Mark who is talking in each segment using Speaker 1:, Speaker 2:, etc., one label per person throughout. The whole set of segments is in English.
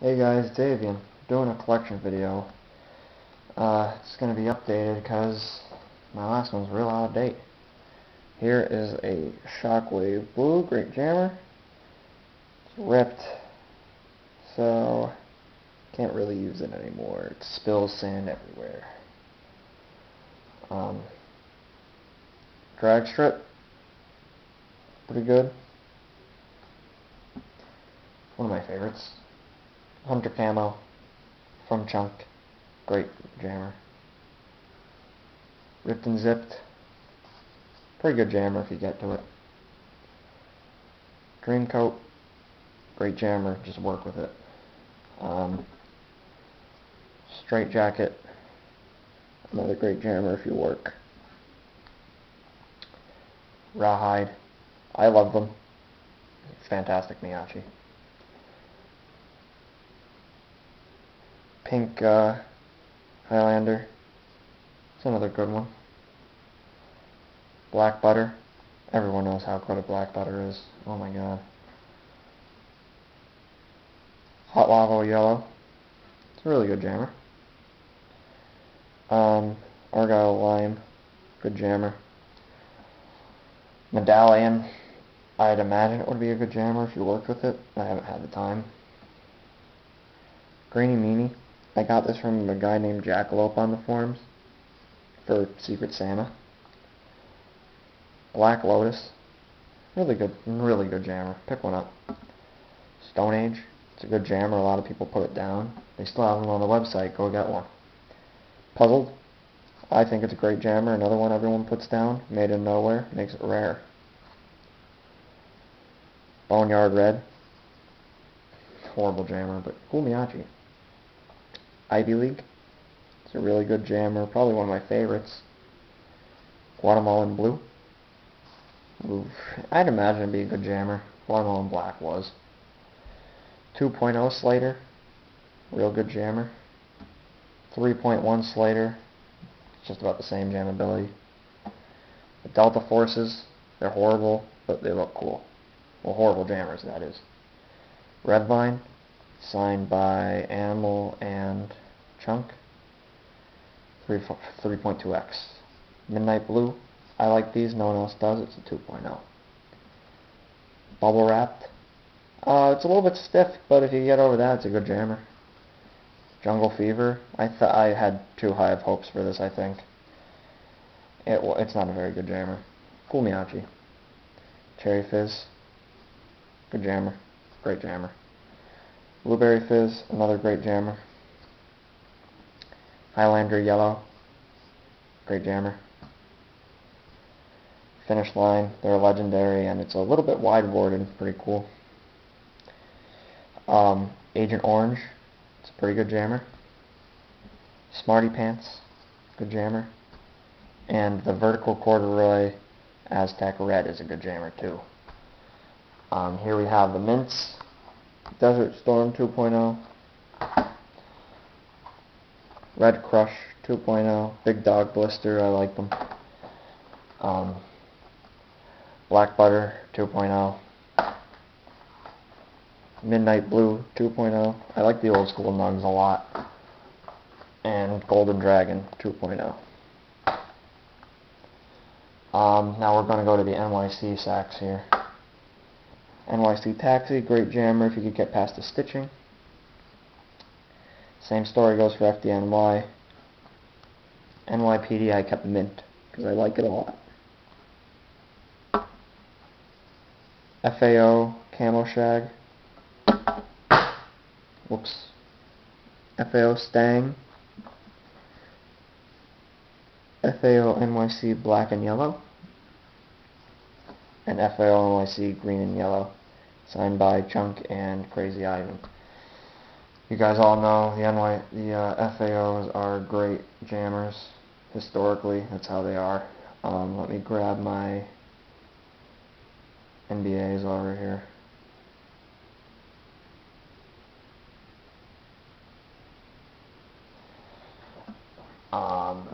Speaker 1: Hey guys, it's Avion. Doing a collection video. It's going to be updated because my last one's real out of date. Here is a Shockwave Blue, great jammer. It's ripped, so can't really use it anymore. It spills sand everywhere. Drag strip, pretty good. One of my favorites. Hunter Camo from Chunk, great jammer. Ripped and zipped, pretty good jammer if you get to it. Dreamcoat, great jammer, just work with it. Straight Jacket, another great jammer if you work. Rawhide, I love them. Fantastic Myachi. Pink Highlander, it's another good one. Black Butter, everyone knows how good a Black Butter is. Oh my god. Hot Lava Yellow, it's a really good jammer. Argyle Lime, good jammer. Medallion, I'd imagine it would be a good jammer if you worked with it. I haven't had the time. Greeny Meanie, I got this from a guy named Jackalope on the forums for Secret Santa. Black Lotus, really good jammer. Pick one up. Stone Age, it's a good jammer. A lot of people put it down. They still have them on the website. Go get one. Puzzled, I think it's a great jammer. Another one everyone puts down. Made in nowhere, makes it rare. Boneyard Red, horrible jammer, but cool Myachi. Ivy League, it's a really good jammer. Probably one of my favorites. Guatemalan Blue, oof, I'd imagine it'd be a good jammer. Guatemalan Black was. 2.0 Slater, real good jammer. 3.1 Slater, it's just about the same jammability. The Delta Forces, they're horrible, but they look cool. Well, horrible jammers, that is. Redvine, signed by Animal and Chunk. 3.2x. Midnight Blue, I like these, no one else does, it's a 2.0. Bubble Wrapped, it's a little bit stiff, but if you get over that, it's a good jammer. Jungle Fever, I had too high of hopes for this, I think. It's not a very good jammer. Cool Myachi. Cherry Fizz, good jammer, great jammer. Blueberry Fizz, another great jammer. Highlander Yellow, great jammer. Finish Line, they're legendary, and it's a little bit wide-boarded, pretty cool. Agent Orange, it's a pretty good jammer. Smarty Pants, good jammer. And the Vertical Corduroy Aztec Red is a good jammer too. Here we have the Mints, Desert Storm 2.0, Red Crush 2.0, Big Dog Blister, I like them. Black Butter 2.0, Midnight Blue 2.0, I like the old school nugs a lot, and Golden Dragon 2.0. Now we're going to go to the NYC sacks here. NYC Taxi, great jammer if you could get past the stitching. Same story goes for FDNY. NYPD I kept mint because I like it a lot. FAO Camo Shag. Whoops. FAO Stang. FAO NYC Black and Yellow. And FAO NYC Green and Yellow. Signed by Chunk and Crazy Ivan. You guys all know the FAOs are great jammers. Historically, that's how they are. Let me grab my NBAs over here. Oh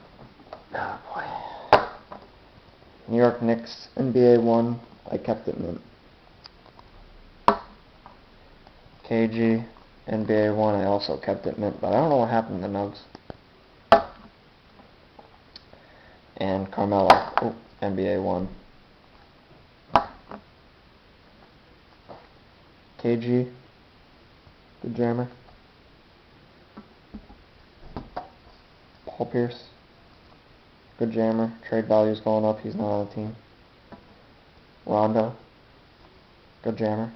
Speaker 1: boy. New York Knicks NBA 1, I kept it mint. KG, NBA 1, I also kept it mint, but I don't know what happened to the Nugs. And Carmelo, NBA 1. KG, good jammer. Paul Pierce, good jammer. Trade value's going up, he's not on the team. Rondo, good jammer.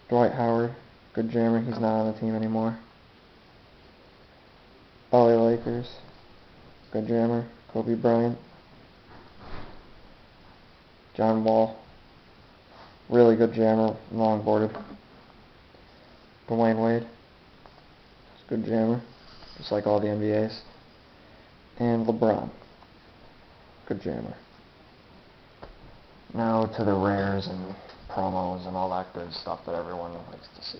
Speaker 1: Dwight Howard, good jammer, he's not on the team anymore. LA Lakers, good jammer. Kobe Bryant. John Wall, really good jammer, long-boarded. Dwayne Wade, good jammer, just like all the NBAs. And LeBron, good jammer. Now to the rares and promos and all that good stuff that everyone likes to see.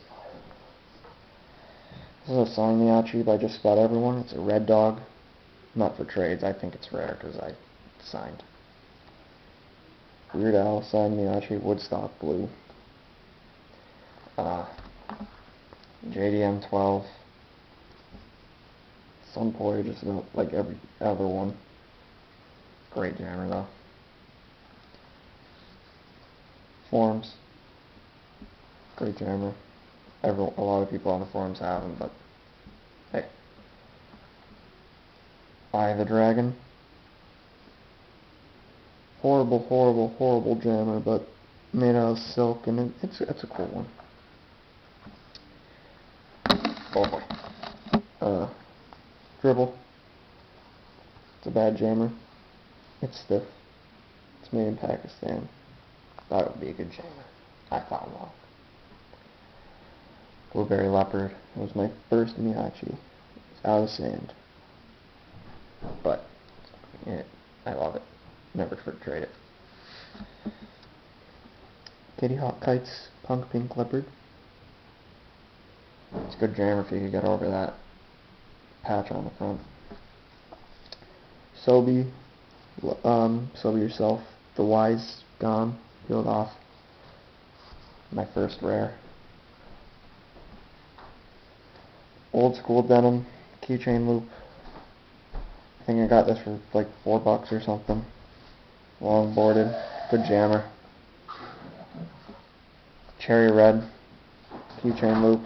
Speaker 1: This is a Avion-Myachi by just about everyone. It's a red dog. Not for trades. I think it's rare because I signed. Weird Al, Avion-Myachi, Woodstock blue. JDM 12. Sunboy, just about like every other one. Great jammer though. Forums. Great jammer. A lot of people on the forums have them, but hey. Eye of the Dragon. Horrible, horrible, horrible jammer, but made out of silk, and it's a cool one. Oh boy. Dribble. It's a bad jammer. It's stiff. It's made in Pakistan. Thought it would be a good jammer. I thought wrong. Blueberry Leopard. It was my first Myachi. It's out of sand. But yeah, I love it. Never trade it. Kitty Hawk Kites, Punk Pink Leopard. It's a good jammer if you can get over that patch on the front. Sobe, Sobe yourself. The Wise gone, peeled off. My first rare. Old school denim, keychain loop. I think I got this for like $4 or something. Long boarded, good jammer. Cherry red, keychain loop.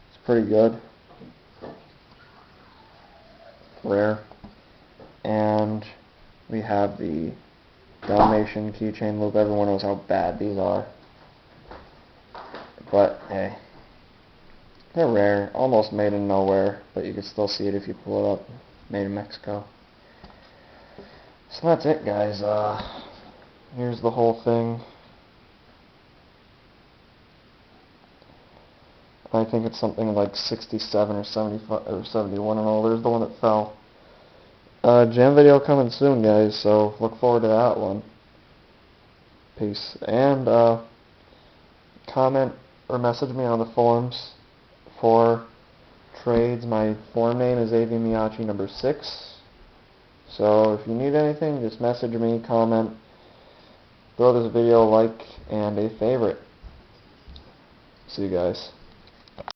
Speaker 1: It's pretty good. Rare. And we have the Dalmatian keychain loop. Everyone knows how bad these are. But hey, they're rare. Almost made in nowhere, but you can still see it if you pull it up. Made in Mexico. So that's it, guys. Here's the whole thing. I think it's something like 67 or 75 or 71 and all. There's the one that fell. Jam video coming soon, guys, so look forward to that one. Peace. And comment or message me on the forums for trades. My forum name is Avion-Myachi number 6. So if you need anything, just message me, comment, throw this video a like and a favorite. See you guys.